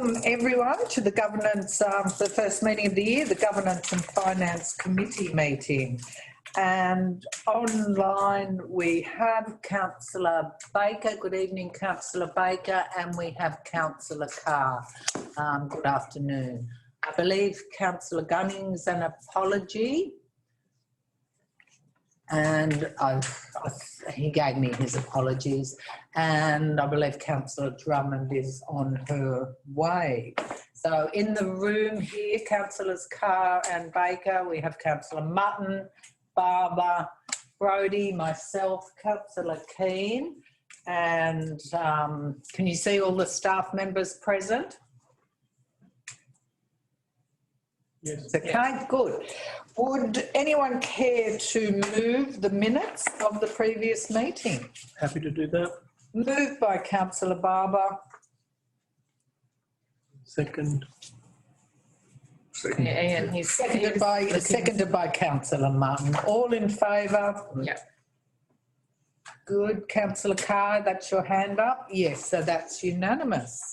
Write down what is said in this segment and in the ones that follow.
Welcome everyone to the Governance, the first meeting of the year, the Governance and Finance Committee meeting. And online we have Councillor Baker. Good evening, Councillor Baker, and we have Councillor Carr. Good afternoon. I believe Councillor Gunning's an apology. And he gave me his apologies, and I believe Councillor Drummond is on her way. So in the room here, Councillors Carr and Baker, we have Councillor Mutton, Barber, Brodie, myself, Councillor Keane, and can you see all the staff members present? Yes. Okay, good. Would anyone care to move the minutes of the previous meeting? Happy to do that. Moved by Councillor Barber. Second. Yeah, and he's seconded by Councillor Martin. All in favour? Yeah. Good. Councillor Carr, that's your hand up? Yes, so that's unanimous.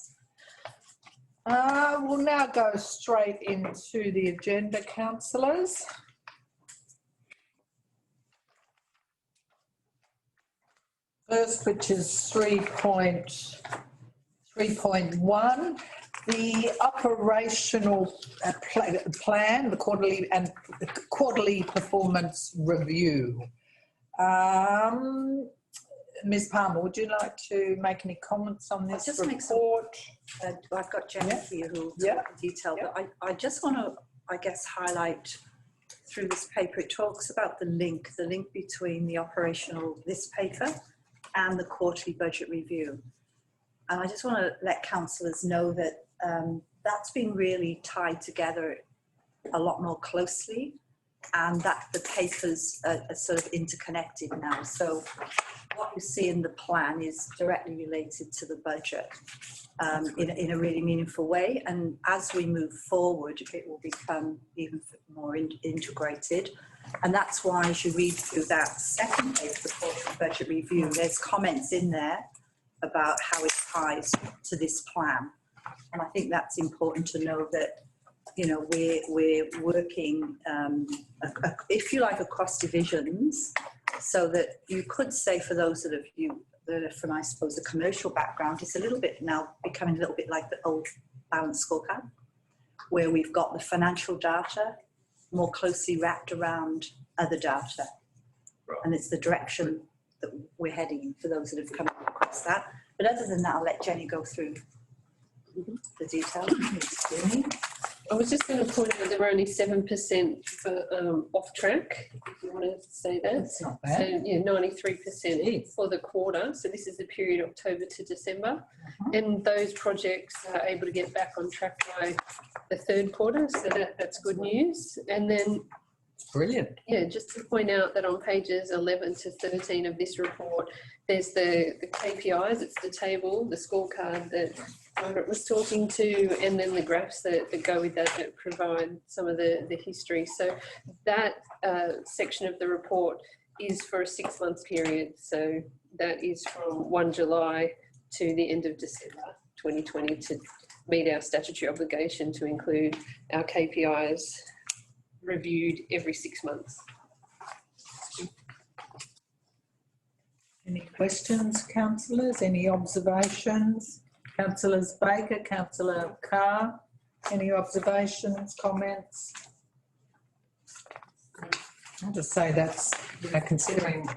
We'll now go straight into the agenda, councillors. First, which is 3.1, the operational plan, the quarterly performance review. Ms. Palmer, would you like to make any comments on this report? I've got Jenny here who will talk in detail, but I just want to, I guess, highlight through this paper, it talks about the link between the operational, this paper, and the quarterly budget review. And I just want to let councillors know that that's been really tied together a lot more closely, and that the papers are sort of interconnected now. So what you see in the plan is directly related to the budget in a really meaningful way. And as we move forward, it will become even more integrated. And that's why as you read through that second page, the quarterly budget review, there's comments in there about how it ties to this plan. And I think that's important to know that, you know, we're working, if you like, across divisions, so that you could say for those that are from, I suppose, a commercial background, it's a little bit now becoming a little bit like the old balanced scorecard, where we've got the financial data more closely wrapped around other data. Right. And it's the direction that we're heading in for those that have come across that. But other than that, I'll let Jenny go through the details. I was just going to point out there were only 7% for off track, if you want to say that. That's not bad. So, yeah, 93% for the quarter. So this is the period October to December. And those projects are able to get back on track by the third quarter. So that's good news. And then, brilliant. Yeah, just to point out that on pages 11 to 13 of this report, there's the KPIs, it's the table, the scorecard that Margaret was talking to, and then the graphs that go with that provide some of the history. So that section of the report is for a 6-month period. So that is from 1 July to the end of December 2020 to meet our statutory obligation to include our KPIs reviewed every 6 months. Any questions, councillors? Any observations? Councillors Baker, Councillor Carr, any observations, comments? I'll just say that's, you know, considering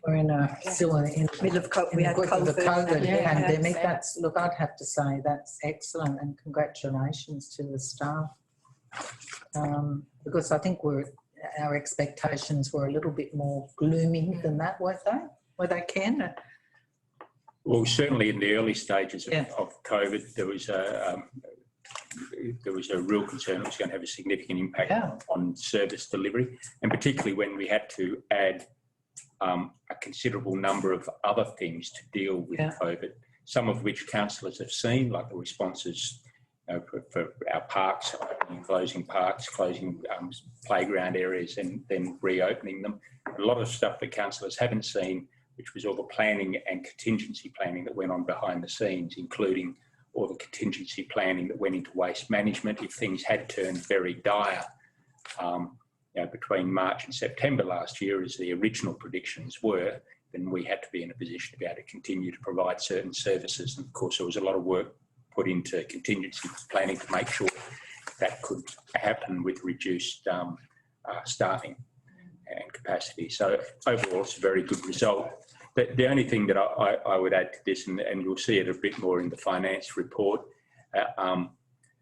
we're still in the middle of the COVID pandemic, that's, look, I'd have to say that's excellent, and congratulations to the staff. Because I think our expectations were a little bit more gloomy than that, weren't they? Were they, Ken? Well, certainly in the early stages of COVID, there was a real concern it was going to have a significant impact on service delivery, and particularly when we had to add a considerable number of other things to deal with COVID, some of which councillors have seen, like the responses for our parks, opening and closing parks, closing playground areas and then reopening them. A lot of stuff that councillors haven't seen, which was all the planning and contingency planning that went on behind the scenes, including or the contingency planning that went into waste management. If things had turned very dire between March and September last year, as the original predictions were, then we had to be in a position to be able to continue to provide certain services. And of course, there was a lot of work put into contingency planning to make sure that could happen with reduced staffing and capacity. So overall, it's a very good result. The only thing that I would add to this, and you'll see it a bit more in the finance report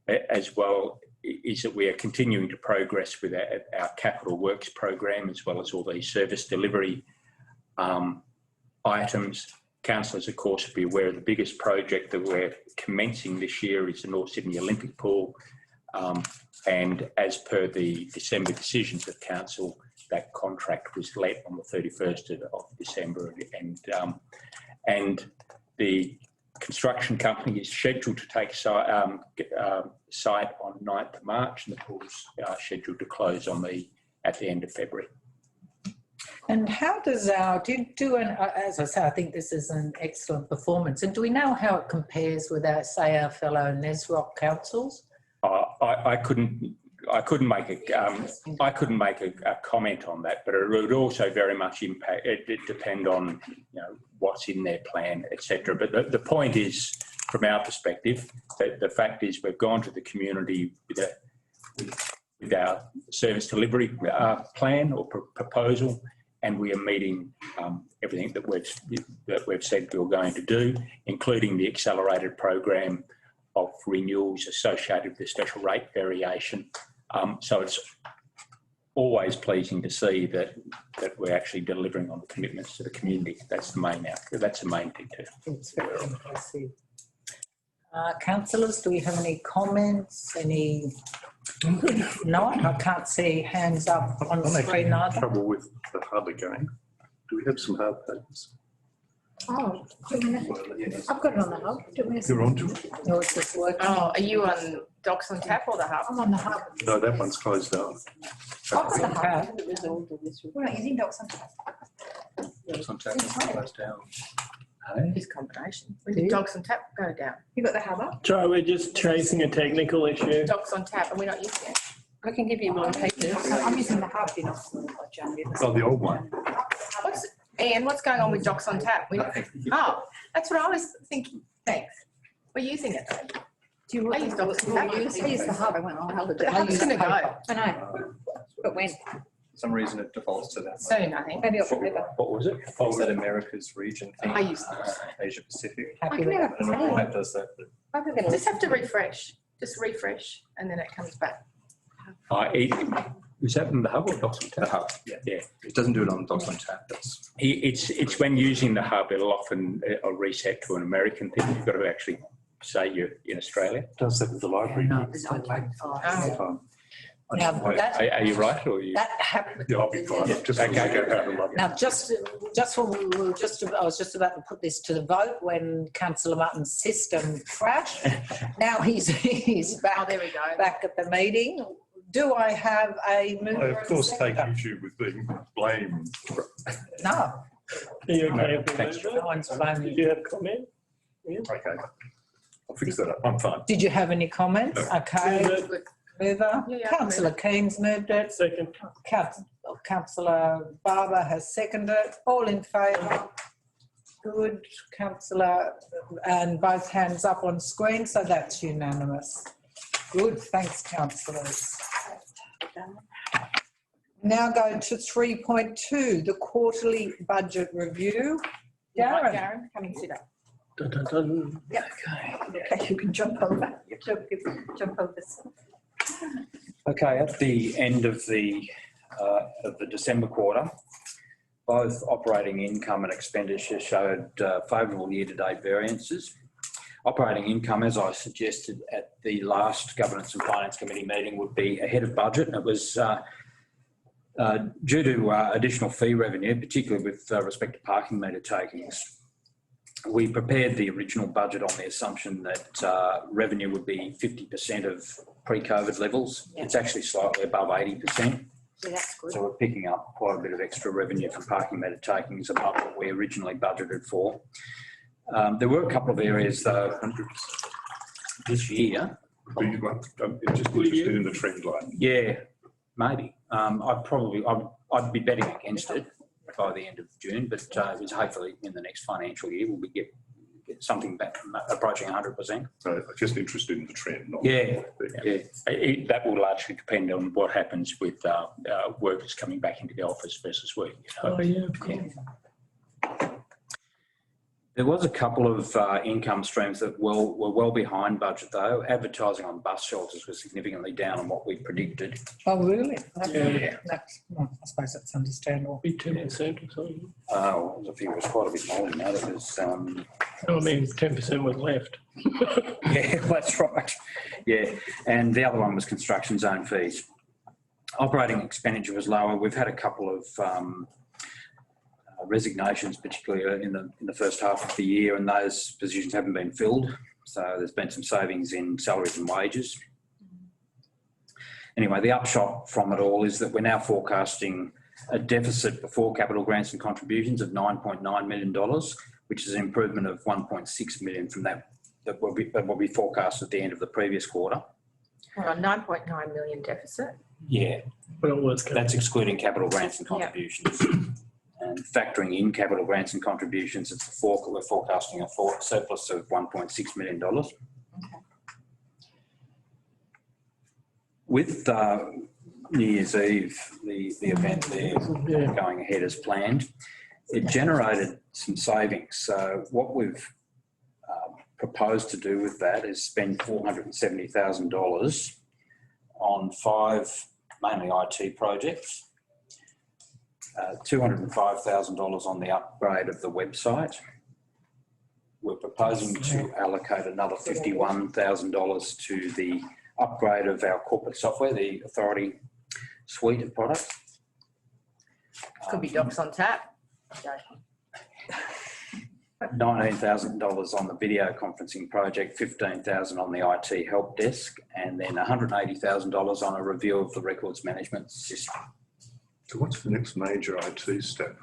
as well, is that we are continuing to progress with our capital works program, as well as all these service delivery items. Councillors, of course, will be aware of the biggest project that we're commencing this year is the North Sydney Olympic Pool. And as per the December decisions of Council, that contract was let on the 31st of December. And the construction company is scheduled to take site on 9th of March, and the pool's scheduled to close at the end of February. And how does as I say, I think this is an excellent performance. And do we know how it compares with our fellow NESROC councils? I couldn't make a comment on that, but it would also very much impact. It depend on what's in their plan, etc. But the point is, from our perspective, that the fact is we've gone to the community with our service delivery plan or proposal, and we are meeting everything that we've said we were going to do, including the accelerated program of renewals associated with the special rate variation. So it's always pleasing to see that we're actually delivering on the commitments to the community. That's the main thing too. It's very impressive. Councillors, do we have any comments? If not, I can't see hands up on the screen either. Trouble with the hub again. Do we have some hard papers? Oh, I've got it on the hub. You're on to it? No, it's just working. Oh, are you on Docs on Tap or the Hub? I'm on the hub. No, that one's closed down. I've got the hub. We're We're not using docs on tap. Docs on Tap is closed down. This combination. When did Docs on Tap go down? You got the hub up? Sorry, we're just tracing a technical issue. Docs on Tap, and we're not using it. I can give you my papers. I'm using the hub, you know. Oh, the old one. Ian, what's going on with Docs on Tap? Oh, that's what I was thinking. Thanks. We're using it though. Do you I use Docs on Tap. I use the hub. I went on holiday. The Hub's going to go I know. But when? For some reason it defaults to that. soon, I think. Maybe October. What was it? Is that America's region thing? I use Asia Pacific. I Happy can with never I don't know play. why it does that, but Just have to refresh. Just refresh, and then it comes back. Is that in the hub or Docs on the Tap? hub, yeah. It doesn't do it on Docs on Tap. That's It's when using the hub, it'll often reset to an American thing. You've got to actually say you're in Australia. Does that with the library? No, it's not like Oh. Now, that Are you right, or are you? happened. Yeah, I'll be fine. Just Okay, go. Now, I was just about to put this to the vote when Councillor Martin's system crashed. Now he's Oh, back there we go. at the meeting. Do I have a I, mover? of course, take issue with being blamed. No, Are you okay if we Thanks. move no it? one's blaming Did you. you have comment? Okay. I'll fix that up. I'm fine. Did you have any comments? Okay, Move mover. Yeah, Councillor Keynes moved it. it. Second. Councillor Barber has seconded it. All in favour? Good. Councillor, and both hands up on screen, so that's unanimous. Good, thanks, councillors. Now go to 3.2, the quarterly budget review. Right, Darren, Darren, come and sit up. Dun, dun, dun. Okay, you can jump over. Jump over this. okay. At the end of the December quarter, both operating income and expenditure showed favourable year-to-date variances. Operating income, as I suggested at the last Governance and Finance Committee meeting, would be ahead of budget, and it was due to additional fee revenue, particularly with respect to parking meter takings. We prepared the original budget on the assumption that revenue would be 50% of pre-COVID levels. It's actually slightly above 80%. Yeah, that's good. So we're picking up quite a bit of extra revenue from parking meter takings above what we originally budgeted for. There were a couple of areas though. this year. I'm just interested in the trend line. Yeah, maybe. I'd be betting against it by the end of June, but it's hopefully in the next financial year we'll get something back approaching 100%. So I'm just interested in the trend. Not Yeah. That will largely depend on what happens with workers coming back into the office versus work. There was a couple of income streams that were well behind budget though. Advertising on bus shelters was significantly down on what we predicted. Oh, really? Yeah. Well, I suppose that's understandable. Be 10% or something. I think it was quite a bit more than that. It was, I mean, 10% was left. yeah, that's right. Yeah, and the other one was construction zone fees. Operating expenditure was lower. We've had a couple of resignations, particularly in the first half of the year, and those positions haven't been filled. So there's been some savings in salaries and wages. Anyway, the upshot from it all is that we're now forecasting a deficit before capital grants and contributions of $9.9 million, which is an improvement of $1.6 million from that what we forecast at the end of the previous quarter. Hang on, 9.9 million deficit. Yeah, Well, that's excluding capital grants and contributions. And factoring in capital grants and contributions, we're forecasting a surplus of $1.6 million. Okay. With New Year's Eve, the event there going ahead as planned, it generated some savings. So what we've proposed to do with that is spend $470,000 on 5 mainly IT projects. $205,000 on the upgrade of the website. We're proposing to allocate another $51,000 to the upgrade of our corporate software, the Authority suite of products. Could be Docs on Tap. $19,000 on the video conferencing project, $15,000 on the IT help desk, and then $180,000 on a review of the records management system. So what's the next major IT step?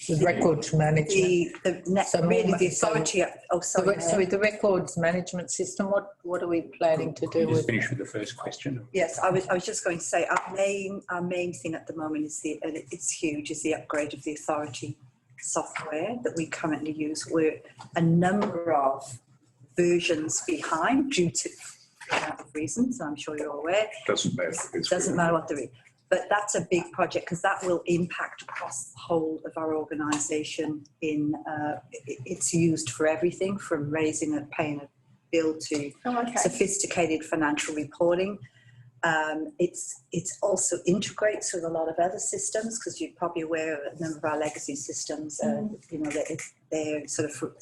The records management. The authority. Sorry, the records management system. What are we planning to do Just with? finish with the first question. Yes, I was just going to say our main thing at the moment is and it's huge, is the upgrade of the authority software that we currently use. We're a number of versions behind due to reasons. I'm sure you're aware. Doesn't matter. It doesn't matter what the reason. But that's a big project because that will impact across the whole of our organisation. It's used for everything from paying a bill to sophisticated financial reporting. It's also integrates with a lot of other systems because you're probably aware of a number of our legacy systems. They're sort of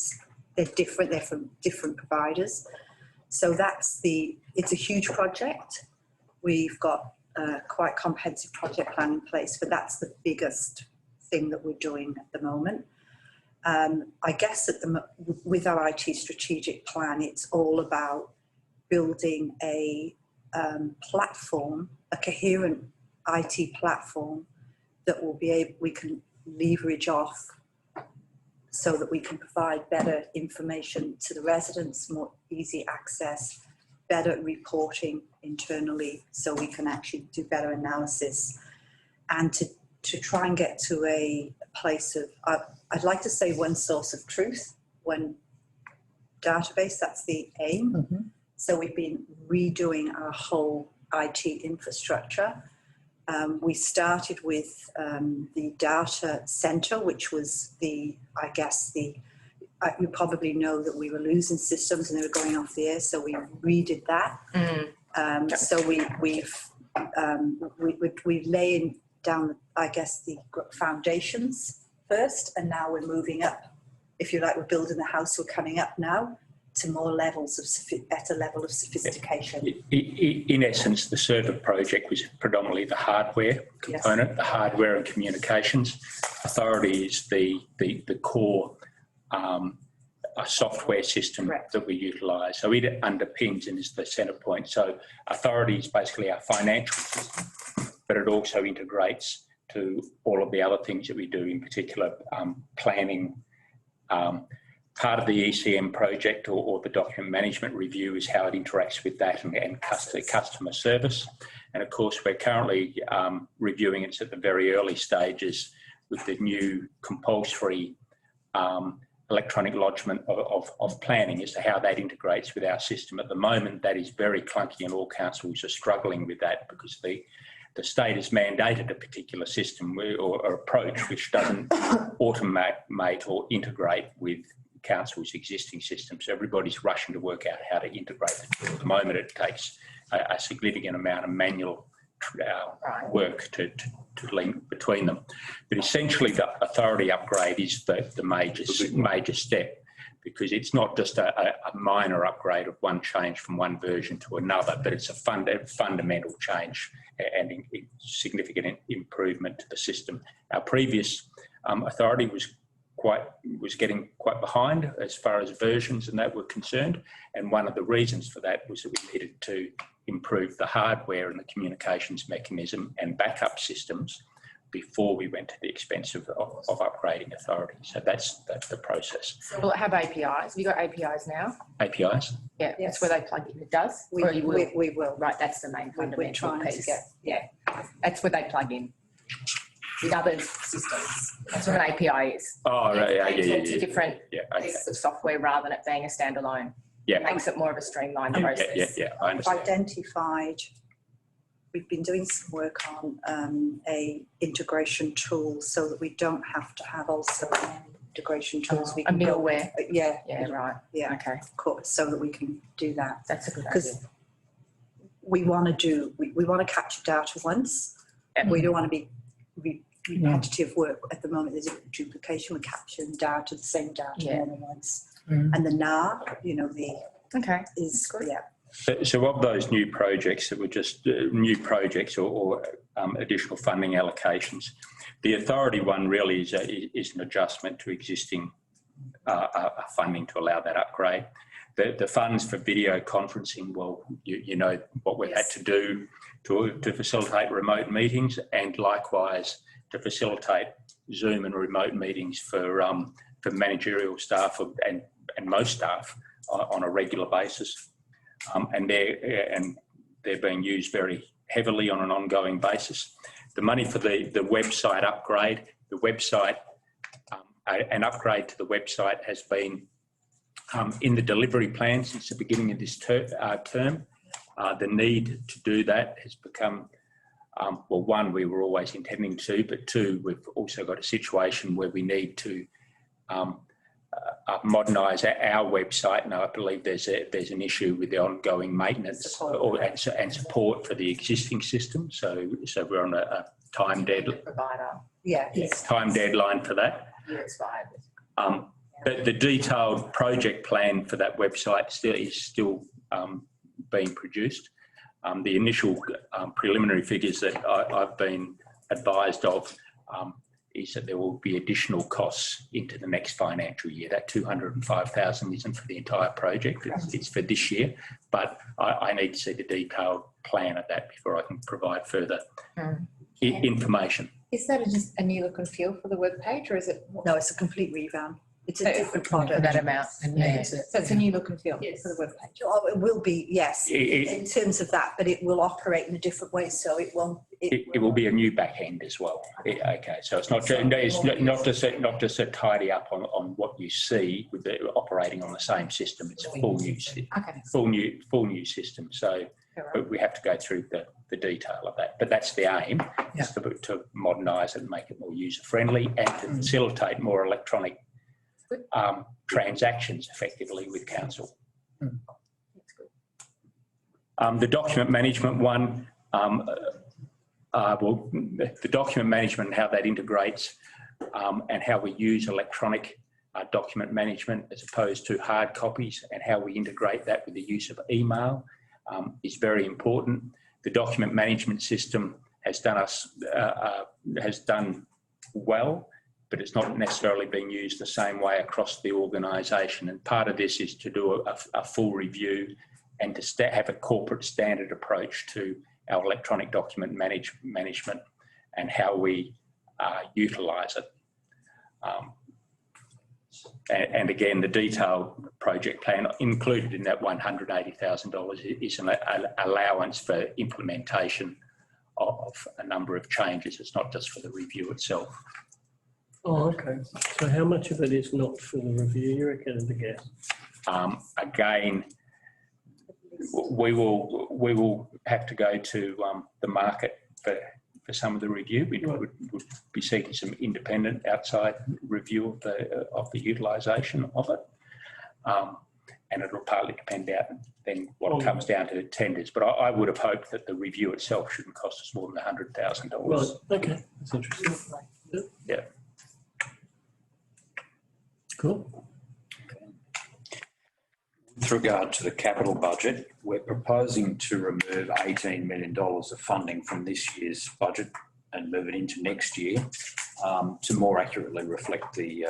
they're different. They're from different providers. So it's a huge project. We've got quite comprehensive project plan in place, but that's the biggest thing that we're doing at the moment. I guess with our IT strategic plan, it's all about building a platform, a coherent IT platform that we can leverage off so that we can provide better information to the residents, more easy access, better reporting internally so we can actually do better analysis and to try and get to a place of, I'd like to say one source of truth, one database, that's the aim. Mm-hmm. So we've been redoing our whole IT infrastructure. We started with the data center, which was you probably know that we were losing systems and they were going off the air, so we redid that. So we've laid down, I guess, the foundations first, and now we're moving up. If you like, we're building the house, we're coming up now to more levels of better level of sophistication. In essence, the server project was predominantly the hardware component, yes. The hardware and communications. Authority is the core software system Correct. That we utilise. So it underpins and is the centre point. So Authority is basically our financial system, but it also integrates to all of the other things that we do, in particular planning, part of the ECM project or the document management review is how it interacts with that and customer service. And of course, we're currently reviewing it at the very early stages with the new compulsory electronic lodgement of planning as to how that integrates with our system. At the moment, that is very clunky and all councils are struggling with that because the state has mandated a particular system or approach which doesn't automate or integrate with council's existing systems. So everybody's rushing to work out how to integrate it. At the moment, it takes a significant amount of manual work to link between them. But essentially, the authority upgrade is the major step, because it's not just a minor upgrade of one change from one version to another, but it's a fundamental change and significant improvement to the system. Our previous authority was getting quite behind as far as versions and that were concerned, and one of the reasons for that was that we needed to improve the hardware and the communications mechanism and backup systems before we went to the expense of upgrading authority. So that's the process. So will it have APIs? Have you got APIs now? APIs? Yeah, Yes. that's where they plug in. It does? We will. Right, that's the main We're fundamental trying to piece. get, yeah. That's where they plug in. With other systems. That's what an API is. Oh, right, yeah. It's a different okay. piece of software rather than it being a standalone. Yeah. It makes it more of a streamlined process. Yeah, I understand. We've been doing some work on a integration tool so that we don't have to have also integration tools. We A can go- middleware. Yeah. Yeah, right. Yeah, Okay. of course, so that we can do that. That's a good idea. Because we want to capture data once. Yeah. We don't want to be repetitive work. At the moment, there's a duplication. We're capturing data, the same data more than once. And the NAR, Okay. is, yeah. So of those new projects that were just new projects or additional funding allocations, the authority one really is an adjustment to existing funding to allow that upgrade. The funds for video conferencing, well, you know what we've had to do to facilitate remote meetings, and likewise to facilitate Zoom and remote meetings for managerial staff and most staff on a regular basis. And they're being used very heavily on an ongoing basis. The money for the website upgrade, an upgrade to the website has been in the delivery plan since the beginning of this term. The need to do that has become, well, one, we were always intending to, but two, we've also got a situation where we need to modernise our website. Now, I believe there's an issue with the ongoing maintenance and support for the existing system. So we're on a time deadline. Provider. Yeah. Time deadline for that. Yeah, expired. The detailed project plan for that website is still being produced. The initial preliminary figures that I've been advised of is that there will be additional costs into the next financial year. That 205,000 isn't for the entire project, it's for this year, but I need to see the detailed plan of that before I can provide further information. Is that just a new look and feel for the webpage, or is it? No, it's a complete revamp. It's a different product. For that amount. Yeah. So it's a new look and feel Yes. for the webpage. Oh, it will be, yes, It- in terms of that, but it will operate in a different way, so it won't. It will be a new back end as well. Okay, so it's not just a tidy up on what you see with the operating on the same system. It's a full new system. So we have to go through the detail of that. But that's the aim, is to modernise it and make it more user friendly and to facilitate more electronic transactions effectively with council. The document management one. Well, the document management and how that integrates and how we use electronic document management as opposed to hard copies, and how we integrate that with the use of email is very important. The document management system has done well, but it's not necessarily being used the same way across the organisation. And part of this is to do a full review and to have a corporate standard approach to our electronic document management and how we utilise it. And again, the detailed project plan included in that $180,000 is an allowance for implementation of a number of changes. It's not just for the review itself. Oh, okay. So how much of it is not for the review, you reckon, at the guess? Again, we will have to go to the market for some of the review. We would be seeking some independent outside review of the utilisation of it. And it'll partly depend out then what comes down to tenders. But I would have hoped that the review itself shouldn't cost us more than $100,000. Right, okay, that's interesting. Yeah. Cool. With regard to the capital budget, we're proposing to remove $18 million of funding from this year's budget and move it into next year to more accurately reflect the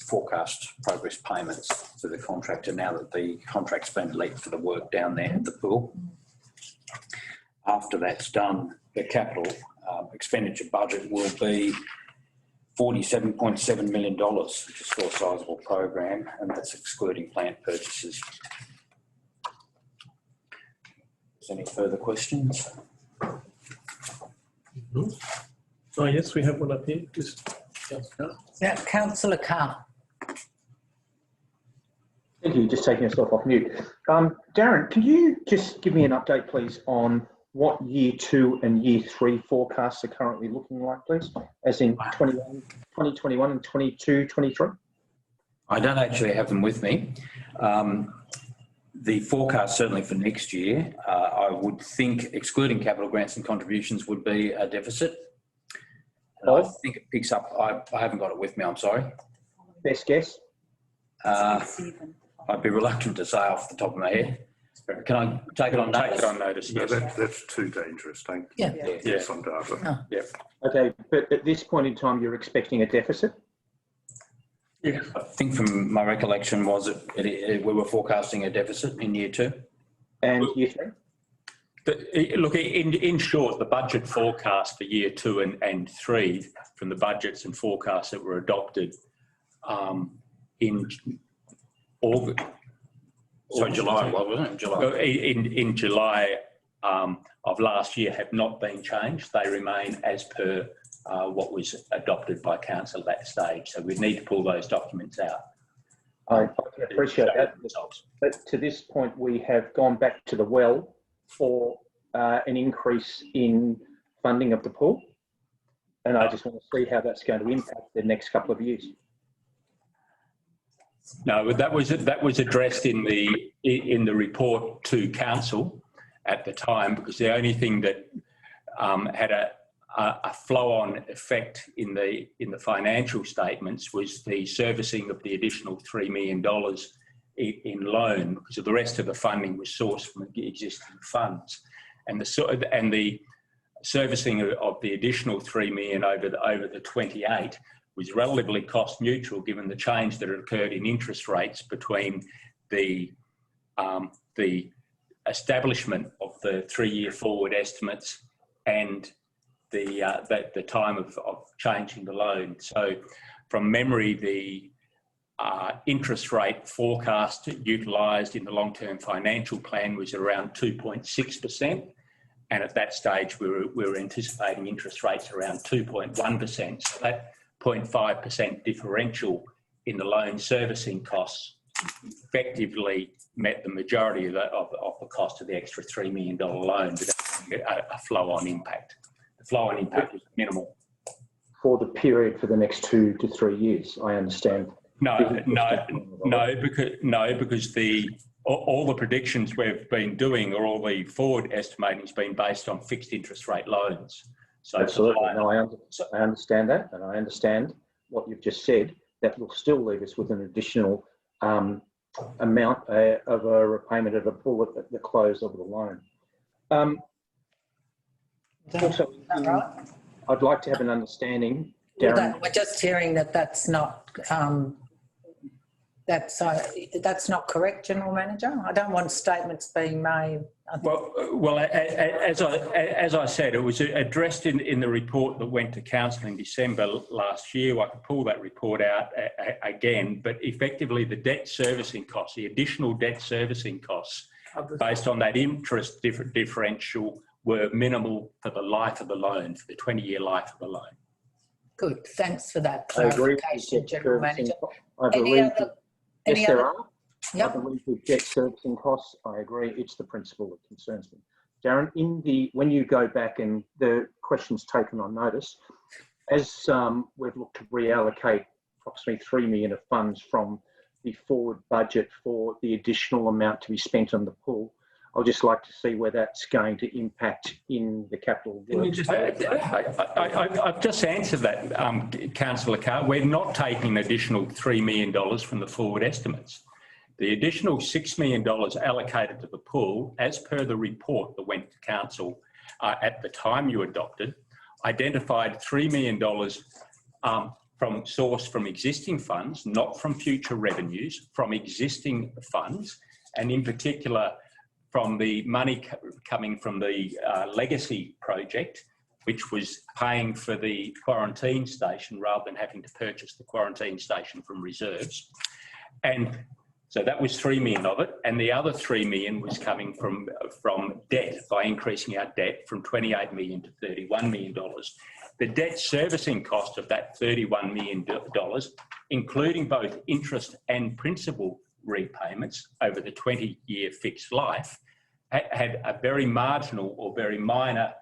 forecast progress payments to the contractor now that the contract's been let for the work down there at the pool. After that's done, the capital expenditure budget will be $47.7 million, which is still a sizable program, and that's excluding plant purchases. Is there any further questions? Mm-hmm. Oh, yes, we have one up here. Yeah, Councillor Carr. Thank you. Just taking yourself off mute. Darren, can you just give me an update, please, on what year 2 and year 3 forecasts are currently looking like, please? As in 2021 and 22, 23? I don't actually have them with me. The forecast certainly for next year, I would think excluding capital grants and contributions would be a deficit. And I think it picks up, I haven't got it with me, I'm sorry. Best guess? I'd be reluctant to say off the top of my head. Can I take it on notice? Take it on notice, No, yes. that's too dangerous. Thank Yeah. you. Yeah. Some data. Yeah. Okay, but at this point in time, you're expecting a deficit? Yeah. I think from my recollection was we were forecasting a deficit in year 2. And year 3? Look, in short, the budget forecast for year 2 and 3 from the budgets and forecasts that were adopted in August. So July, wasn't it? July. In July of last year have not been changed. They remain as per what was adopted by council at that stage. So we need to pull those documents out. I appreciate that. But to this point, we have gone back to the well for an increase in funding of the pool. And I just want to see how that's going to impact the next couple of years. No, that was addressed in the report to council at the time, because the only thing that had a flow-on effect in the financial statements was the servicing of the additional $3 million in loan, because the rest of the funding was sourced from existing funds, and the servicing of the additional $3 million over the 28 was relatively cost neutral, given the change that had occurred in interest rates between the establishment of the 3-year forward estimates and the time of changing the loan. So from memory, the interest rate forecast utilised in the long-term financial plan was around 2.6%. And at that stage, we were anticipating interest rates around 2.1%. So that 0.5% differential in the loan servicing costs effectively met the majority of the cost of the extra $3 million loan without a flow-on impact. The flow-on impact was minimal. For the period for the next 2 to 3 years, I understand. No, because all the predictions we've been doing, or all the forward estimating, has been based on fixed interest rate loans. So absolutely. No, I understand that, and I understand what you've just said. That will still leave us with an additional amount of a repayment of a bullet at the close of the loan. Also, I'd like to have an understanding, Darren. We're just hearing that that's not That's not correct, General Manager. I don't want statements being made. Well, as I said, it was addressed in the report that went to Council in December last year. I could pull that report out again, but effectively the debt servicing costs, the additional debt servicing costs based on that interest differential were minimal for the life of the loan, for the 20-year life of the loan. Good, thanks for that I agree with clarification, debt General servicing Manager. I Any believe other? yes, there are. Yep. I believe with debt servicing costs, I agree, it's the principle that concerns me. Darren, when you go back and the questions taken on notice, as we've looked to reallocate approximately 3 million of funds from the forward budget for the additional amount to be spent on the pool, I'd just like to see where that's going to impact in the capital works. I've just answered that, Councillor Carr. We're not taking an additional $3 million from the forward estimates. The additional $6 million allocated to the pool, as per the report that went to Council at the time you adopted, identified $3 million sourced from existing funds, not from future revenues, from existing funds, and in particular from the money coming from the legacy project, which was paying for the quarantine station rather than having to purchase the quarantine station from reserves. And so that was 3 million of it, and the other 3 million was coming from debt, by increasing our debt from 28 million to 31 million dollars. The debt servicing cost of that 31 million dollars, including both interest and principal repayments over the 20-year fixed life, had a very marginal or very minor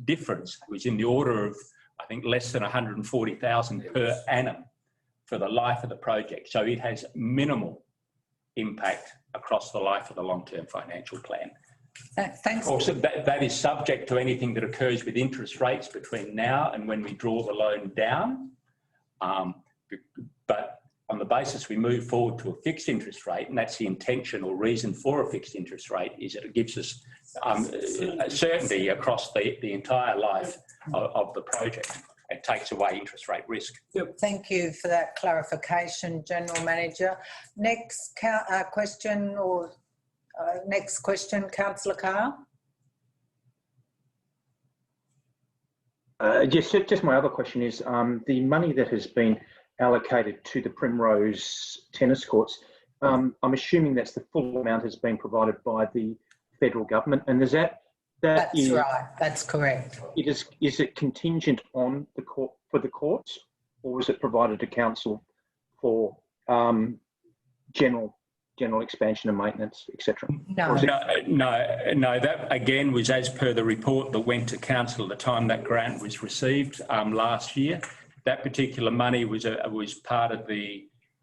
difference. It was in the order of, I think, less than 140,000 per annum for the life of the project. So it has minimal impact across the life of the long-term financial plan. Thanks. Also, that is subject to anything that occurs with interest rates between now and when we draw the loan down. But on the basis we move forward to a fixed interest rate, and that's the intention or reason for a fixed interest rate, is that it gives us certainty across the entire life of the project. It takes away interest rate risk. Yep. Thank you for that clarification, General Manager. Next question, Councillor Carr. Just my other question is the money that has been allocated to the Primrose tennis courts. I'm assuming that's the full amount has been provided by the federal government, and is that's right. That's correct. Is it contingent on the court for the courts, or is it provided to council for general expansion and maintenance, etc.? No. No. That again was as per the report that went to council at the time that grant was received last year. That particular money was part of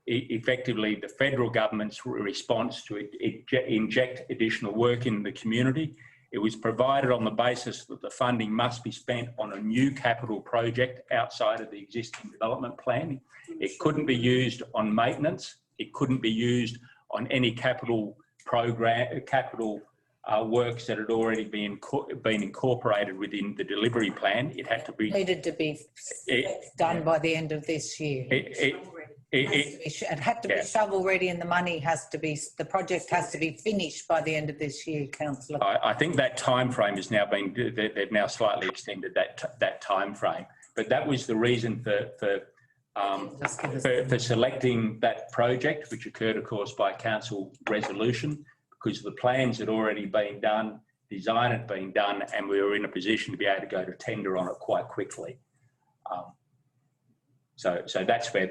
effectively the federal government's response to inject additional work in the community. It was provided on the basis that the funding must be spent on a new capital project outside of the existing development plan. It couldn't be used on maintenance. It couldn't be used on any capital works that had already been incorporated within the delivery plan. It had to be needed to be done by the end of this year. It had to be shovel ready, and the project has to be finished by the end of this year, Councillor. I think that time frame has now been, they've now slightly extended that time frame, but that was the reason for selecting that project, which occurred, of course, by council resolution, because the plans had already been done, design had been done, and we were in a position to be able to go to tender on it quite quickly. So that's where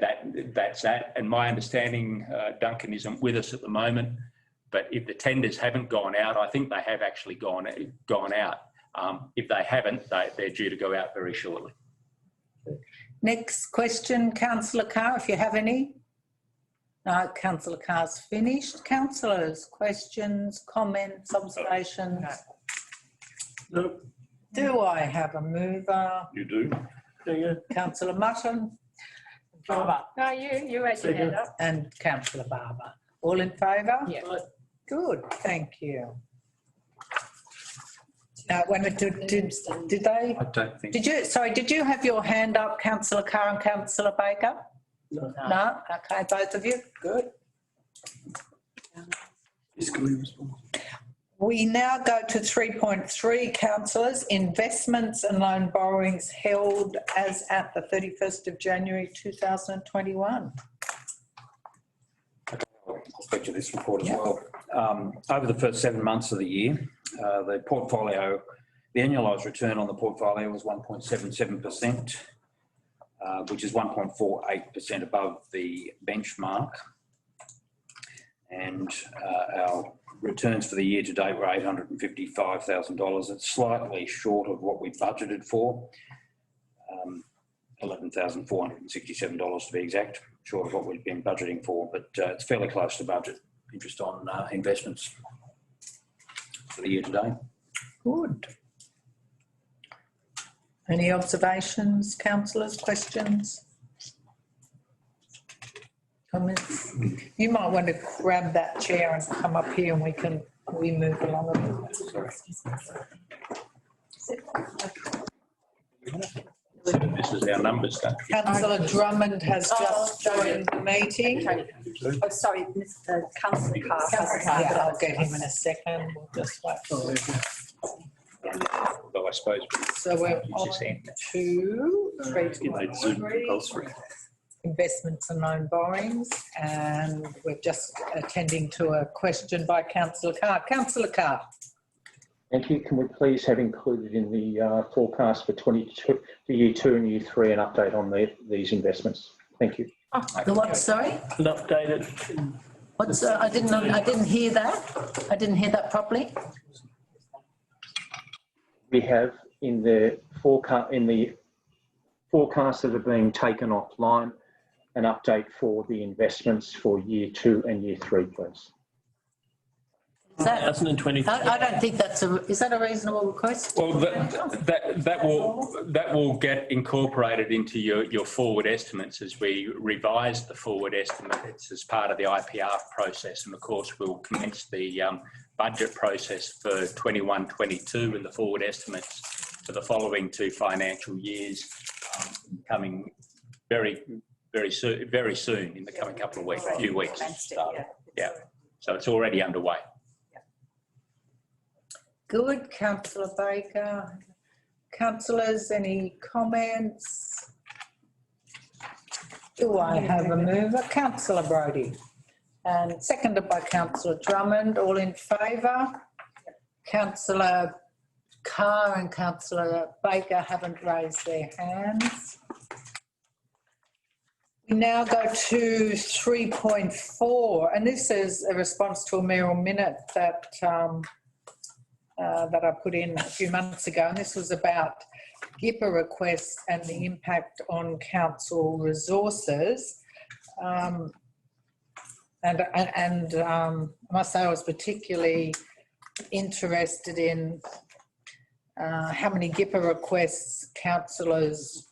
that's at. And my understanding, Duncan isn't with us at the moment, but if the tenders haven't gone out, I think they have actually gone out. If they haven't, they're due to go out very shortly. Next question, Councillor Carr, if you have any. No, Councillor Carr's finished. Councillors, questions, comments, observations? No. Do I have a mover? You do. Councillor Mutton? No, you raise your hand up. And Councillor Barber. All in favour? Yeah. Good, thank you. Now, did they? I don't think. Did you have your hand up, Councillor Carr and Councillor Baker? No. No? Okay, both of you? Good. We now go to 3.3, councillors, investments and loan borrowings held as at the 31st of January 2021. I'll speak to this report as well. Over the first 7 months of the year, the annualised return on the portfolio was 1.77%, which is 1.48% above the benchmark. And our returns for the year to date were $855,000. It's slightly short of what we budgeted for, $11,467 to be exact, short of what we've been budgeting for, but it's fairly close to budget. Interest on investments for the year to date. Good. Any observations, councillors, questions? Comments? You might want to grab that chair and come up here and we move along a bit. Sorry. So this is our numbers stuff. Councillor Drummond has just joined the meeting. Oh, sorry, Mr. Councillor Carr. Yeah, I'll get him in a second. We'll just wait for him. Well, I suppose. So we're on to investments and loan borrowings, and we're just attending to a question by Councillor Carr. Councillor Carr. Thank you. Can we please have included in the forecast for year 2 and year 3 an update on these investments? Thank you. The what? Sorry. An updated. What's? I didn't hear that. I didn't hear that properly. We have in the forecast that are being taken offline an update for the investments for year 2 and year 3, please. Is that, 2023. I don't think is that a reasonable request? Well, that will get incorporated into your forward estimates as we revise the forward estimates as part of the IPR process, and of course we'll commence the budget process for 21-22 and the forward estimates for the following 2 financial years coming very soon in the coming couple of weeks, few weeks. Yeah, so it's already underway. Good. Councillor Baker. Councillors, any comments? Do I have a mover? Councillor Brodie. And seconded by Councillor Drummond. All in favour? Councillor Carr and Councillor Baker haven't raised their hands. We now go to 3.4, and this is a response to a mayoral minute that I put in a few months ago, and this was about GIPA requests and the impact on council resources. I must say I was particularly interested in how many GIPA requests councillors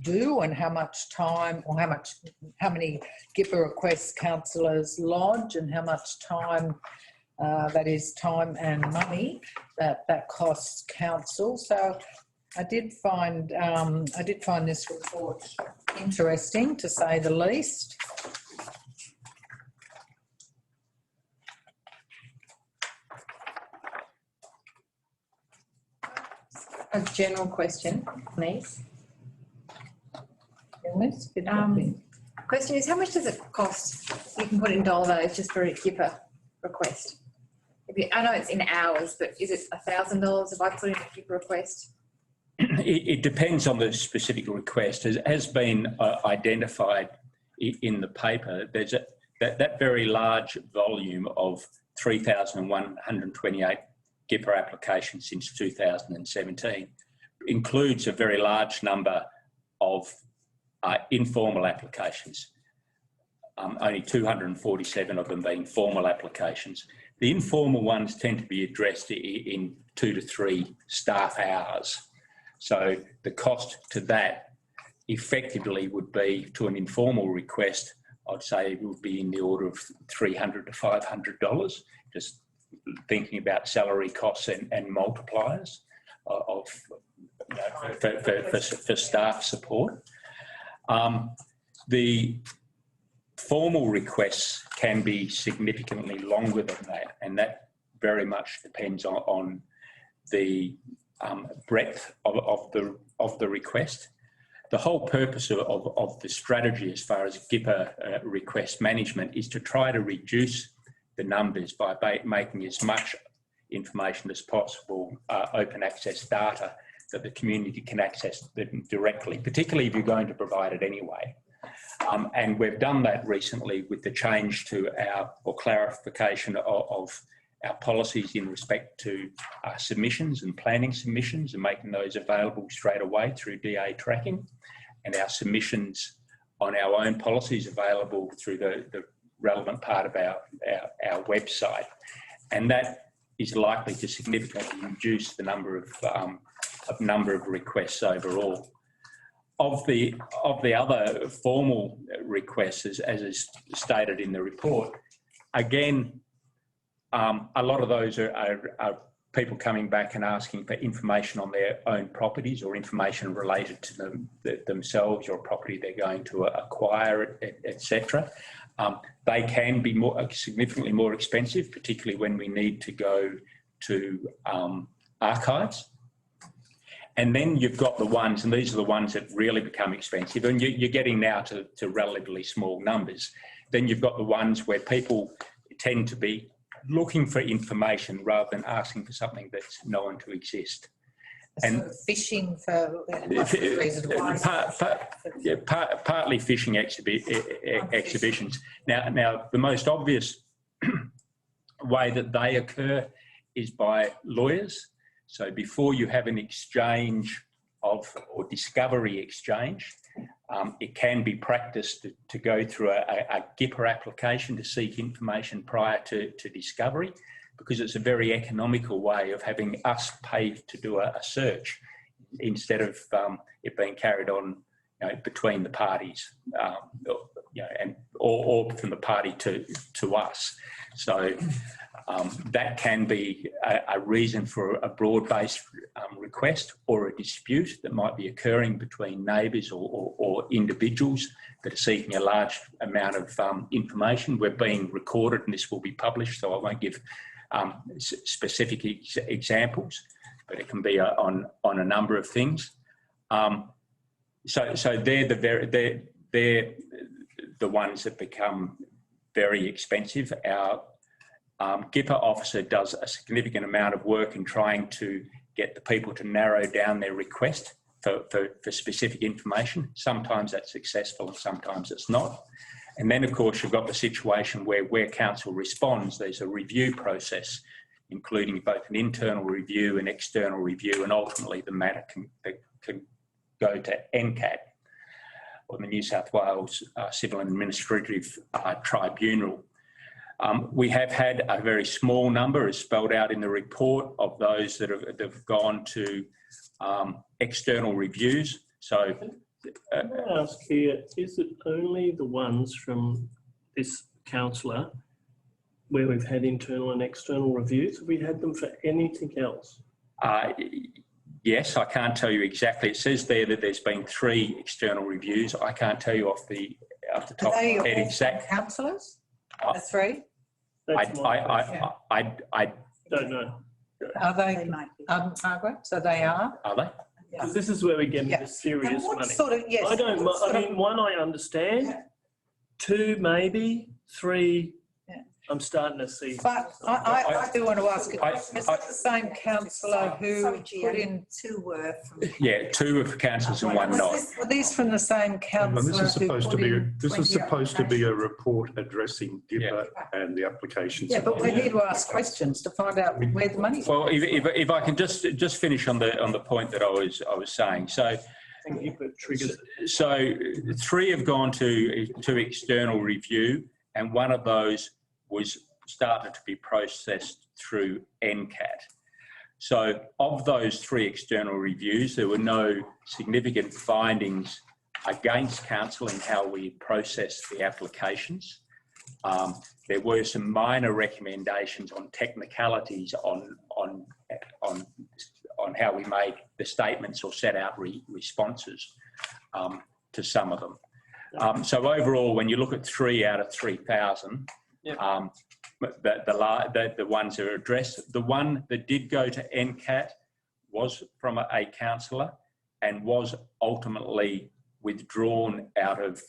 do and how much time or how many GIPA requests councillors lodge and how much time that is time and money that costs council. So I did find this report interesting, to say the least. A general question, please. Question is, how much does it cost? You can put in dollar values just for a GIPA request. I know it's in hours, but is it $1,000 if I put in a GIPA request? It depends on the specific request. As has been identified in the paper, there's that very large volume of 3,128 GIPA applications since 2017 includes a very large number of informal applications, only 247 of them being formal applications. The informal ones tend to be addressed in 2 to 3 staff hours. So the cost to that effectively would be, to an informal request, I'd say it would be in the order of $300 to $500, just thinking about salary costs and multipliers for staff support. formal requests can be significantly longer than that, and that very much depends on the breadth of the request. The whole purpose of the strategy as far as GIPA request management is to try to reduce the numbers by making as much information as possible open access data that the community can access them directly, particularly if you're going to provide it anyway. And we've done that recently with the change to or clarification of our policies in respect to submissions and planning submissions and making those available straight away through DA tracking, and our submissions on our own policies available through the relevant part of our website. And that is likely to significantly reduce the number of requests overall. Of the other formal requests, as is stated in the report, again, a lot of those are people coming back and asking for information on their own properties or information related to themselves or a property they're going to acquire, etc. They can be significantly more expensive, particularly when we need to go to archives. And then you've got the ones, and these are the ones that really become expensive, and you're getting now to relatively small numbers. Then you've got the ones where people tend to be looking for information rather than asking for something that's known to exist. And so fishing for partly fishing exhibitions. Now the most obvious way that they occur is by lawyers. So before you have an exchange or discovery exchange, it can be practiced to go through a GIPA application to seek information prior to discovery, because it's a very economical way of having us pay to do a search instead of it being carried on between the parties, or from the party to us. So that can be a reason for a broad-based request or a dispute that might be occurring between neighbours or individuals that are seeking a large amount of information. We're being recorded and this will be published, so I won't give specific examples, but it can be on a number of things. So they're the ones that become very expensive. Our GIPA officer does a significant amount of work in trying to get the people to narrow down their request for specific information. Sometimes that's successful and sometimes it's not. And then, of course, you've got the situation where council responds, there's a review process, including both an internal review and external review, and ultimately the matter can go to NCAT, or the New South Wales Civil and Administrative Tribunal. We have had a very small number, as spelled out in the report, of those that have gone to external reviews. So, can I ask here, is it only the ones from this councillor where we've had internal and external reviews? Have we had them for anything else? Yes, I can't tell you exactly. It says there that there's been 3 external reviews. I can't tell you off the top of my head exact. Councillors? The 3? I don't know. Are they, Margaret? So they are? Are they? Because this is where we get into serious money. Sort of, yes. I mean, 1 I understand, 2 maybe, 3 I'm starting to see. But I do want to ask, is it the same councillor who put in? 2 were from... Yeah, 2 of councillors and 1 not. Were these from the same councillor? This is supposed to be a report addressing GIPA and the applications. Yeah, but we need to ask questions to find out where the money. Well, if I can just finish on the point that I was saying. So, 3 have gone to external review, and 1 of those was started to be processed through NCAT. So of those 3 external reviews, there were no significant findings against council in how we processed the applications. There were some minor recommendations on technicalities on how we made the statements or set out responses to some of them. So overall, when you look at 3 out of 3,000, the ones that are addressed, the one that did go to NCAT was from a councillor and was ultimately withdrawn out of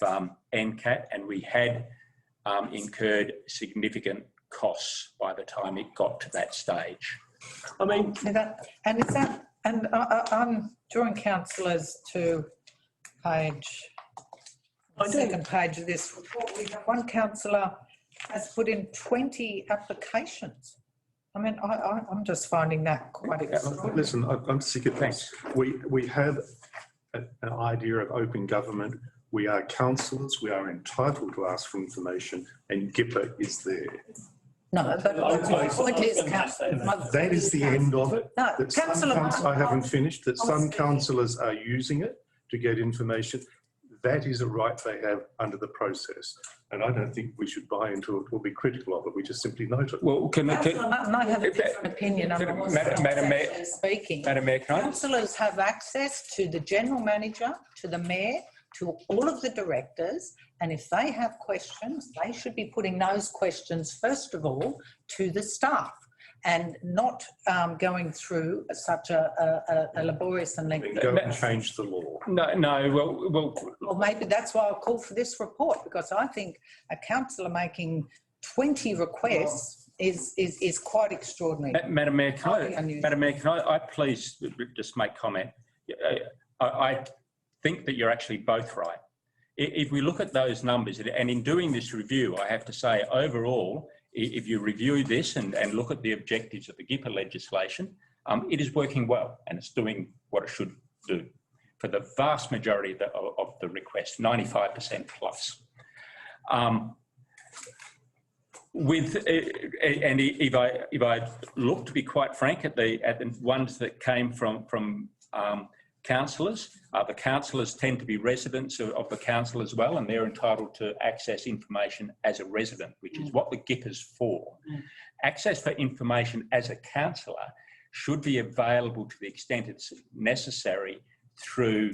NCAT, and we had incurred significant costs by the time it got to that stage. I mean, I'm drawing councillors to second page of this report. We have one councillor has put in 20 applications. I mean, I'm just finding that quite extraordinary. Listen, I'm sick of this. We have an idea of open government. We are councillors. We are entitled to ask for information, and GIPA is there. No, but my point is, that is the end of it. No, That some councillor, I haven't finished. That some councillors are using it to get information. That is a right they have under the process. And I don't think we should buy into it or be critical of it. We just simply note it. Well, and I have a different opinion. Madam Mayor, speaking. Madam Mayor, can I? Councillors have access to the general manager, to the mayor, to all of the directors, and if they have questions, they should be putting those questions first of all to the staff, and not going through such a laborious and lengthy. Go and change the law. No. Well, maybe that's why I'll call for this report, because I think a councillor making 20 requests is quite extraordinary. Madam Mayor, can I please just make comment? I think that you're actually both right. If we look at those numbers, and in doing this review, I have to say overall, if you review this and look at the objectives of the GIPA legislation, it is working well and it's doing what it should do for the vast majority of the requests, 95% plus. And if I look, to be quite frank, at the ones that came from councillors, the councillors tend to be residents of the council as well, and they're entitled to access information as a resident, which is what the GIP is for. Access for information as a councillor should be available to the extent it's necessary through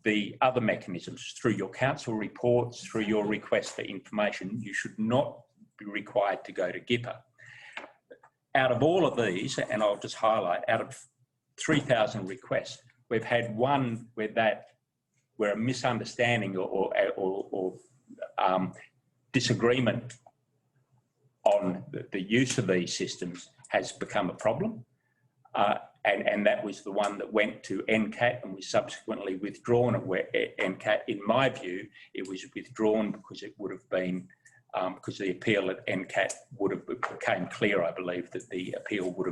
the other mechanisms, through your council reports, through your request for information. You should not be required to go to GIPA. Out of all of these, and I'll just highlight, out of 3,000 requests, we've had one where a misunderstanding or disagreement on the use of these systems has become a problem. And that was the one that went to NCAT and was subsequently withdrawn at NCAT. In my view, it was withdrawn because it would have been, because the appeal at NCAT became clear, I believe, that the appeal would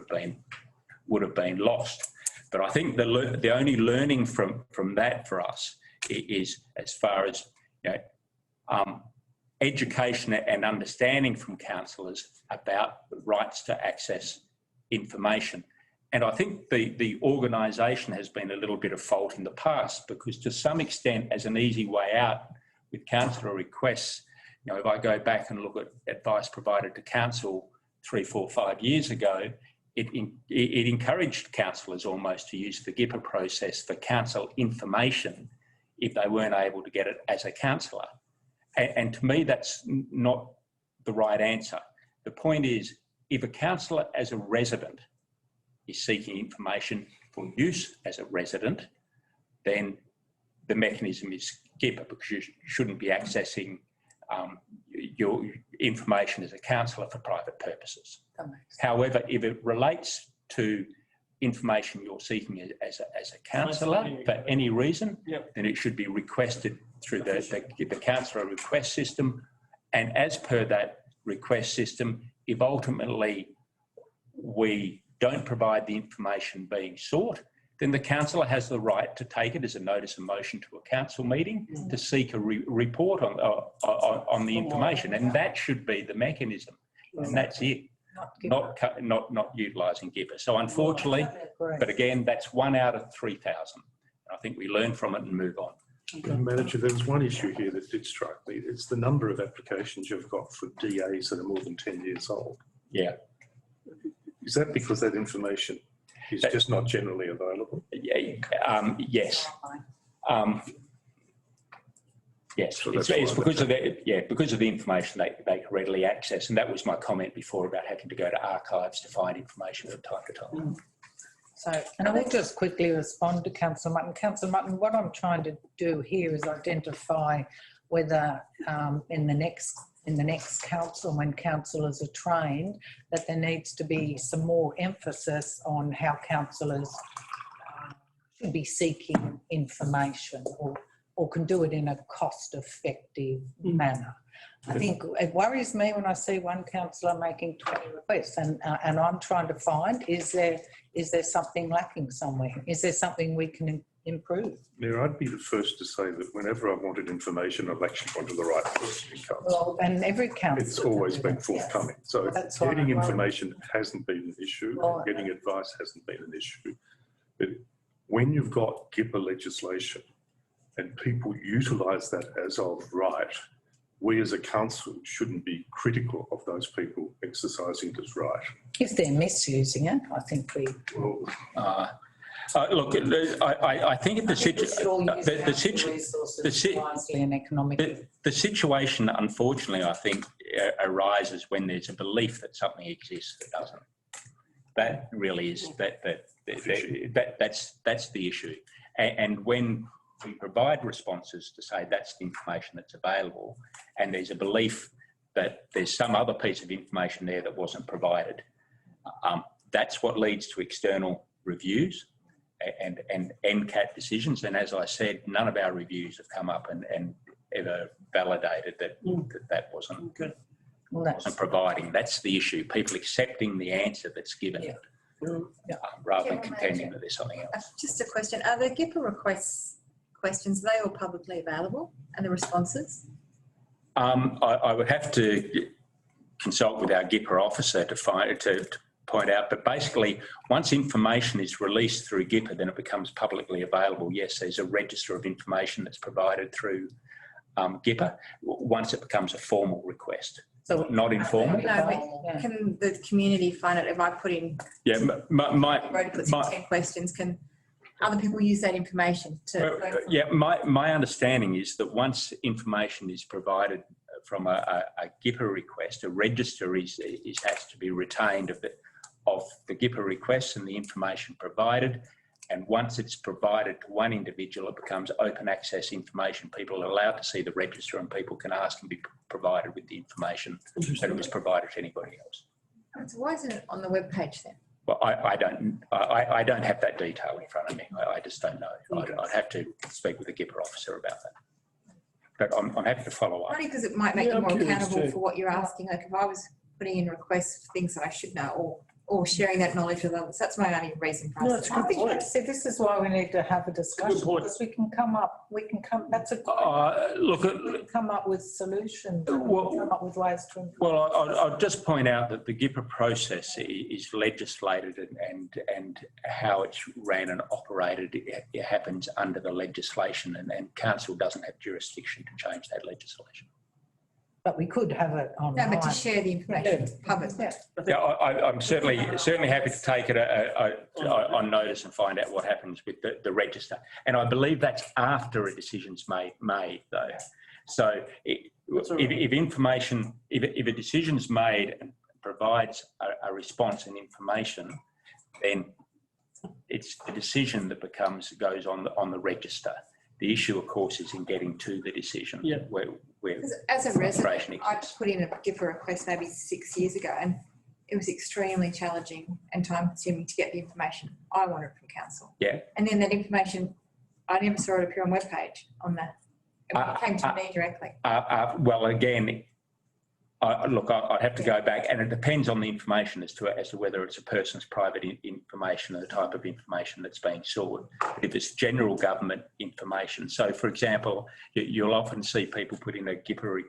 have been lost. But I think the only learning from that for us is, as far as education and understanding from councillors about the rights to access information. And I think the organisation has been a little bit of fault in the past, because to some extent, as an easy way out with councillor requests, if I go back and look at advice provided to council 3, 4, 5 years ago, it encouraged councillors almost to use the GIPA process for council information if they weren't able to get it as a councillor. And to me, that's not the right answer. The point is, if a councillor as a resident is seeking information for use as a resident, then the mechanism is GIPA, because you shouldn't be accessing your information as a councillor for private purposes. However, if it relates to information you're seeking as a councillor for any reason, then it should be requested through the councillor request system. And as per that request system, if ultimately we don't provide the information being sought, then the councillor has the right to take it as a notice of motion to a council meeting to seek a report on the information, and that should be the mechanism, and that's it. Not utilising GIPA. So unfortunately, but again, that's 1 out of 3,000. I think we learn from it and move on. Manager, there was one issue here that did strike me. It's the number of applications you've got for DAs that are more than 10 years old. Yeah. Is that because that information is just not generally available? Yes. Yes, So it's that's why because of because of the information they can readily access, and that was my comment before about having to go to archives to find information from time to time. So, and I will just quickly respond to Councillor Mutton. Councillor Mutton, what I'm trying to do here is identify whether in the next council, when councillors are trained, that there needs to be some more emphasis on how councillors should be seeking information or can do it in a cost-effective manner. I think it worries me when I see one councillor making 20 requests and I'm trying to find, is there something lacking somewhere? Is there something we can improve? Mayor, I'd be the first to say that whenever I wanted information, I've actually gone to the right person in council. Well, and every council. It's always been forthcoming. So That's getting right. information hasn't been an issue. Well, Getting advice hasn't been an issue. But when you've got GIPA legislation and people utilise that as of right, we as a council shouldn't be critical of those people exercising this right. If they're misusing it, I think we. Well, look, I think the situation, unfortunately, I think arises when there's a belief that something exists that doesn't. That really is that's the issue. And when we provide responses to say that's the information that's available, and there's a belief that there's some other piece of information there that wasn't provided, that's what leads to external reviews and NCAT decisions. And as I said, none of our reviews have come up and ever validated that wasn't providing. That's the issue. People accepting the answer that's given. Rather than contending that there's something else. Just a question, are the GIPA questions, are they all publicly available and the responses? I would have to consult with our GIPA officer to point out, but basically once information is released through GIPA, then it becomes publicly available. Yes, there's a register of information that's provided through GIPA once it becomes a formal request. So not informal. No, but can the community find it if I put in? Yeah, my 10 questions. Can other people use that information to? Yeah, my understanding is that once information is provided from a GIPA request, a register has to be retained of the GIPA requests and the information provided. And once it's provided to one individual, it becomes open access information. People are allowed to see the register and people can ask and be provided with the information that it was provided to anybody else. So why isn't it on the webpage then? Well, I don't have that detail in front of me. I just don't know. I'd have to speak with the GIPA officer about that. But I'm happy to follow up. Only because it might make you more accountable for what you're asking. Like if I was putting in requests for things that I should know or sharing that knowledge with others. That's my only reason for us. I think see, this is why we need to have a discussion because we can come up with solutions, come up with ways to improve. Well, I'll just point out that the GIPA process is legislated and how it's ran and operated, it happens under the legislation and council doesn't have jurisdiction to change that legislation. But we could have it online. No, but to share the information publicly. Yeah, I'm certainly happy to take it on notice and find out what happens with the register. And I believe that's after a decision's made though. So if a decision's made and provides a response and information, then it's the decision that goes on the register. The issue, of course, is in getting to the decision. Yeah. As a resident, I put in a GIPA request maybe 6 years ago, and it was extremely challenging and time-consuming to get the information I wanted from council. Yeah. And then that information, I never saw it appear on webpage on that. It came to me directly. Well, again, look, I'd have to go back, and it depends on the information as to whether it's a person's private information or the type of information that's being sought. But if it's general government information, so for example, you'll often see people put in a GIPA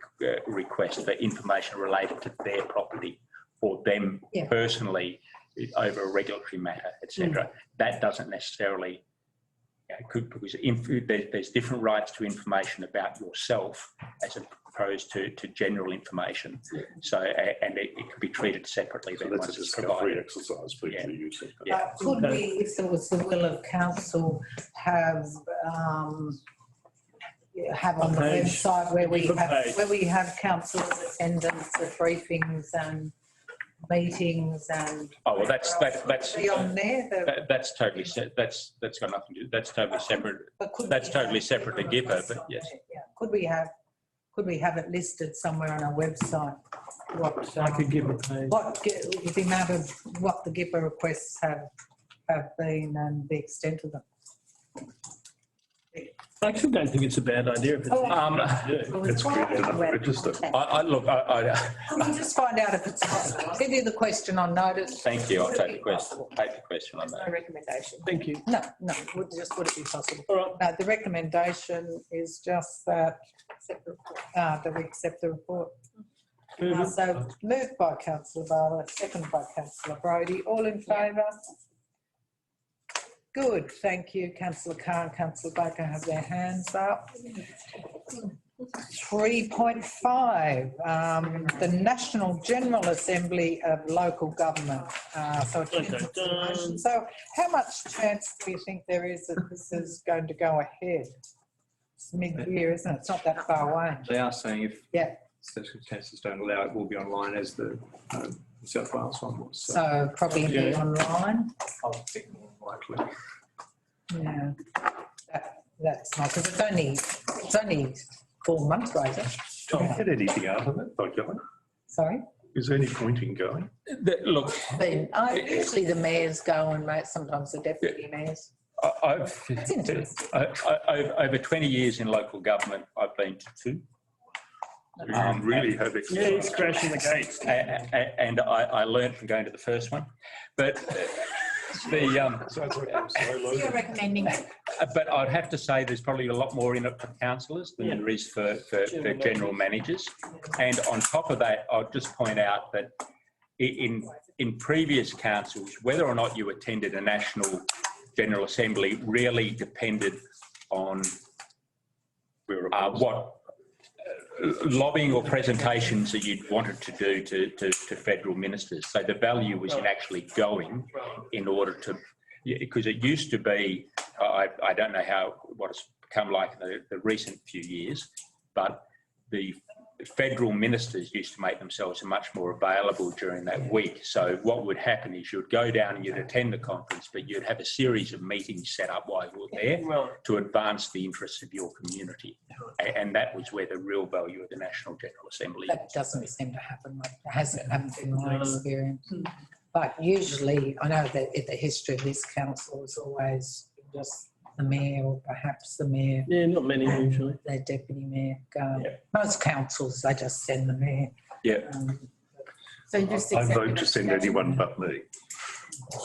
request for information related to their property or them personally over a regulatory matter, etc. That doesn't necessarily. Because there's different rights to information about yourself as opposed to general information. So, and it can be treated separately. So that's a discovery exercise people are using. Could we, if there was the will of council, have have on the Page. website where we Different have, page. where we have councillors' attendance at briefings and meetings and. Oh, well, that's Be on there, that's totally that's got nothing to do. That's totally separate. That's totally separate to GIPA, but yes. Yeah. Could we have it listed somewhere on our website? What, I could give a page. with the amount of what the GIPA requests have been and the extent of them. I actually don't think it's a bad idea if it's. It's created enough register. Look, We'll just find out if it's possible. I'll give you the question on notice. thank you. I'll take the question. Take the question on No that. recommendation. Thank you. No, would it be possible? All right. No, the recommendation is just that, that we accept the report. Move it. So moved by councillor Barber, seconded by councillor Brodie. All in favour? Good, thank you. Councillor Carr and councillor Baker have their hands up. 3.5, the National General Assembly of Local Government. So how much chance do you think there is that this is going to go ahead? It's mid-year, isn't it? It's not that far away. They are saying if Yeah. circumstances don't allow, it will be online as the New South Wales one was. So probably be online. I would think more likely. Yeah, that's not, because it's only 4 months later. Do you get anything out of it by going? Sorry? Is there any point in going? Look, Usually the mayors go and sometimes the deputy mayors. It's interesting. over 20 years in local government, I've been to 2. You really have Yeah, it's crashing the gates. And I learned from going to the first one. But Sounds like I'm so So loaded. you're recommending but I'd have to say there's probably a lot more in it for councillors than there is for general managers. And on top of that, I'll just point out that in previous councils, whether or not you attended a National General Assembly really depended on what lobbying or presentations that you'd wanted to do to federal ministers. So the value was in actually going in order to, because it used to be, I don't know what it's become like in the recent few years, but the federal ministers used to make themselves much more available during that week. So what would happen is you'd go down and you'd attend the conference, but you'd have a series of meetings set up while you were there to advance the interests of your community. And that was where the real value of the National General Assembly is. That doesn't seem to happen, hasn't happened in my experience. But usually, I know that the history of this council is always just the mayor or perhaps the mayor. Yeah, not many usually. Their deputy mayor go. Yeah. Most councils, they just send the mayor. Yeah. So you just I accept vote to send anyone but me.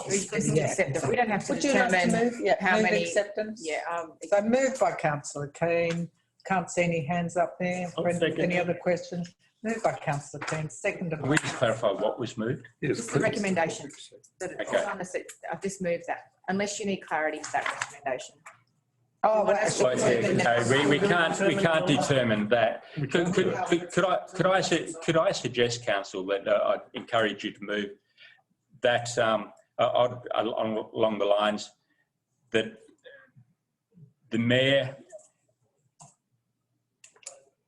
We just accept it. We don't have to Would you like to determine move? Yeah, how move many. acceptance? Yeah, So moved by councillor Keane. Can't see any hands up there. I'll second Any that. other questions? Moved by councillor Keane, seconded Can by. we just clarify what was moved? Yes, just the please. recommendation. That it's Okay. on the, I've just moved that, unless you need clarity for that recommendation. Oh, well, Well, yeah, we can't determine that. Could I suggest, council, that I'd encourage you to move that along the lines that the mayor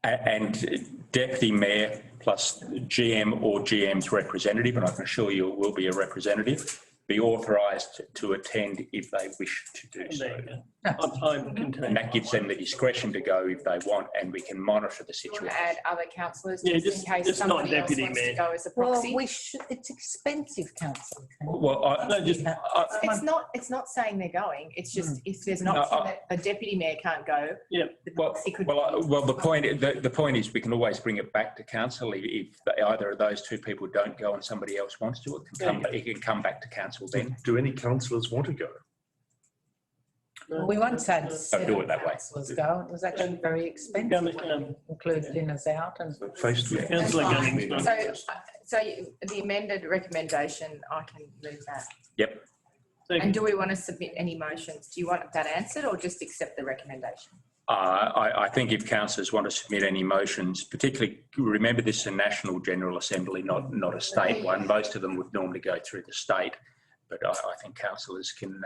and deputy mayor plus GM or GM's representative, and I can assure you it will be a representative, be authorised to attend if they wish to do so. There you go. I'm content. And that gives them the discretion to go if they want, and we can monitor the You want situation. to add other councillors Yeah, just in case just not somebody else deputy wants to mayor. go as a Well, proxy? we should, it's expensive, councillor Keane. Well, No, just It's not saying they're going, it's just if there's an No, option that a deputy mayor can't go, yeah. the Well, proxy could. the point is we can always bring it back to council if either of those two people don't go and somebody else wants to. It can come back to council then. Do any councillors want to go? We once had do seven it that way. councillors go. It was actually very expensive, included dinners out and. Faced with Councillor Gunnings. So the amended recommendation, I can move that. Yep. And do we want to submit any motions? Do you want that answered or just accept the recommendation? I think if councillors want to submit any motions, particularly, remember this is a National General Assembly, not a state one. Most of them would normally go through the state. but I think councillors can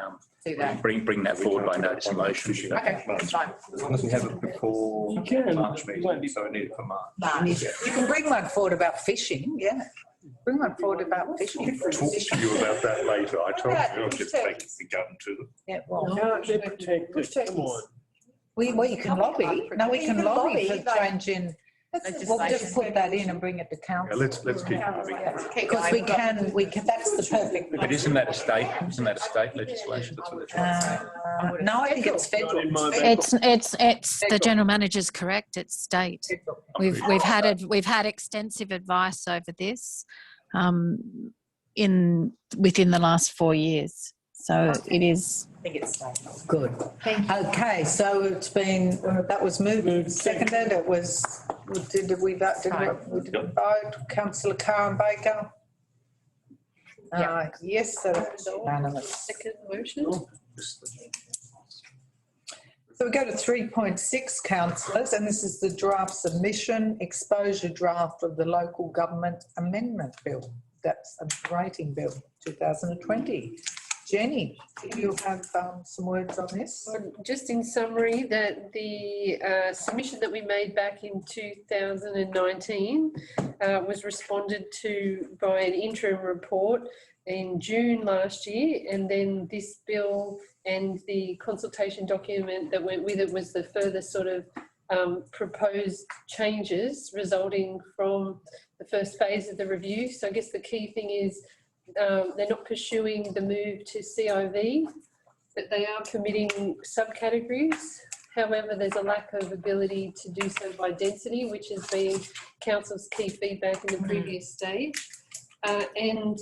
Do that. bring that forward by notice of motion. Okay, that's fine. As long as we have it before You can. March You won't meeting, be- so we need it for March. You can bring one forward about fishing, yeah. Bring one forward about fishing. Talk to you about that later. I told you, I'll just take the gun to them. Yeah, well, No, they're protected. Come on. we can lobby. No, we can lobby for like- changing. Legislation. We'll just put that in and bring it to Yeah, council. let's keep moving. Because we can, that's the perfect. But isn't that a state legislation? No, I think it's Not in federal. my It's the general manager's correct. It's state. We've had extensive advice over this within the last 4 years. So it is. I think it's good. Okay, so it's been, that was moved, seconded, it was, did we vote, we didn't vote, councillor Karen Baker? Yes, so that's unanimous. Second motion. So we go to 3.6, councillors, and this is the draft submission, exposure draft of the local government amendment bill. That's a rating bill, 2020. Jenny, do you have some words on this? Just in summary, that the submission that we made back in 2019 was responded to by an interim report in June last year, and then this bill and the consultation document that went with it was the further sort of proposed changes resulting from the first phase of the review. So I guess the key thing is they're not pursuing the move to CIV, but they are permitting subcategories. However, there's a lack of ability to do so by density, which has been council's key feedback in the previous stage. And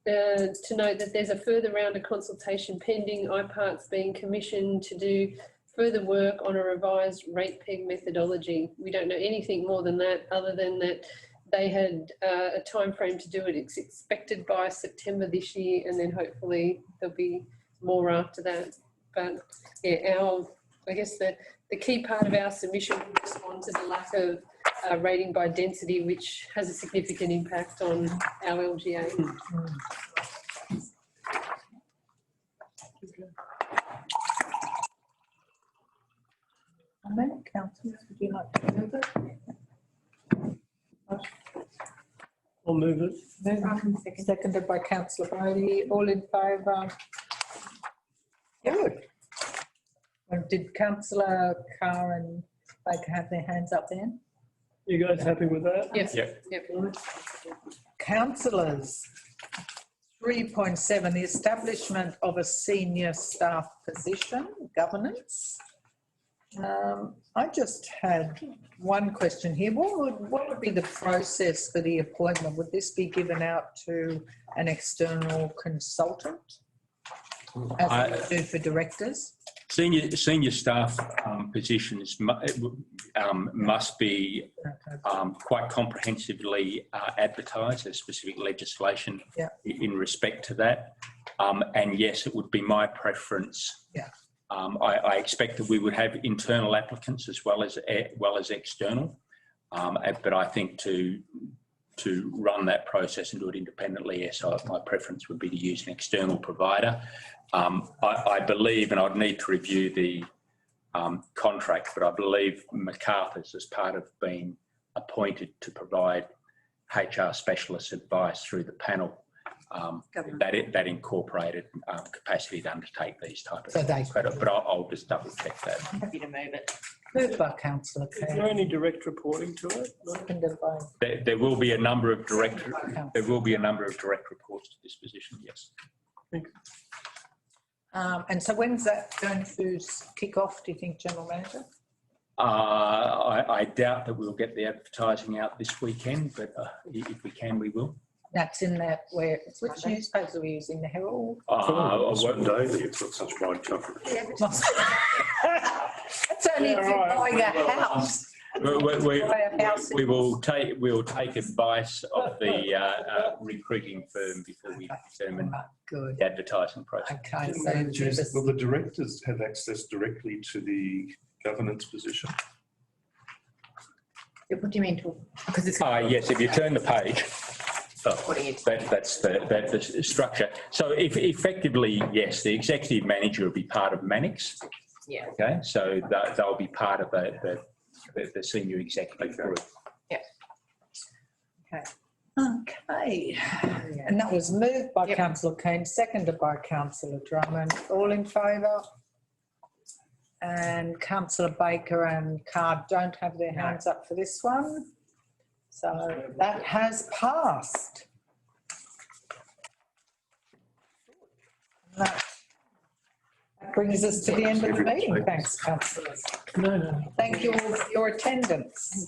to note that there's a further round of consultation pending, IPART's being commissioned to do further work on a revised rate peg methodology. We don't know anything more than that, other than that they had a time frame to do it. It's expected by September this year, and then hopefully there'll be more after that. But yeah, I guess the key part of our submission will respond to the lack of rating by density, which has a significant impact on our LGA. Councillors, would you like to move it? I'll move it. Seconded by councillor Brady. All in favour? Good. Well, did councillor Carr and Baker have their hands up then? You guys happy with that? Yes. Yep. Councillors, 3.7, the establishment of a senior staff position, governance. I just had one question here. What would be the process for the appointment? Would this be given out to an external consultant, as we do for directors? Senior staff positions must be quite comprehensively advertised. There's specific legislation in respect to that. And yes, it would be my preference. I expect that we would have internal applicants as well as external, but I think to run that process and do it independently, yes, my preference would be to use an external provider. I believe, and I'd need to review the contract, but I believe MacArthur's, as part of being appointed to provide HR specialist advice through the panel, that incorporated capacity to undertake these type of things. But I'll just double check that. I'm happy to move it. Moved by councillor Is there any direct reporting to it? seconded by There will be a number of direct reports to this position. Yes. and so when's that going to kick off, do you think, General Manager? I doubt that we'll get the advertising out this weekend, but if we can, we will. That's in that, which newspapers are we using? The Herald? Daily, it's got such wide coverage. That's only if you're buying a house. We'll take advice of the recruiting firm before we determine the advertising process. Okay, so Will the directors have access directly to the governance position? What do you mean? Because it's Yes, if you turn the page. That's the structure. So if effectively, yes, the executive manager will be part of Mannix. Yeah. Okay, so they'll be part of the senior executive group. Okay, and that was moved by councillor Kane, seconded by councillor Drummond. All in favour? And councillor Baker and Card don't have their hands up for this one. So that has passed. That brings us to the end of the meeting. Thanks, councillors. No. Thank you all for your attendance.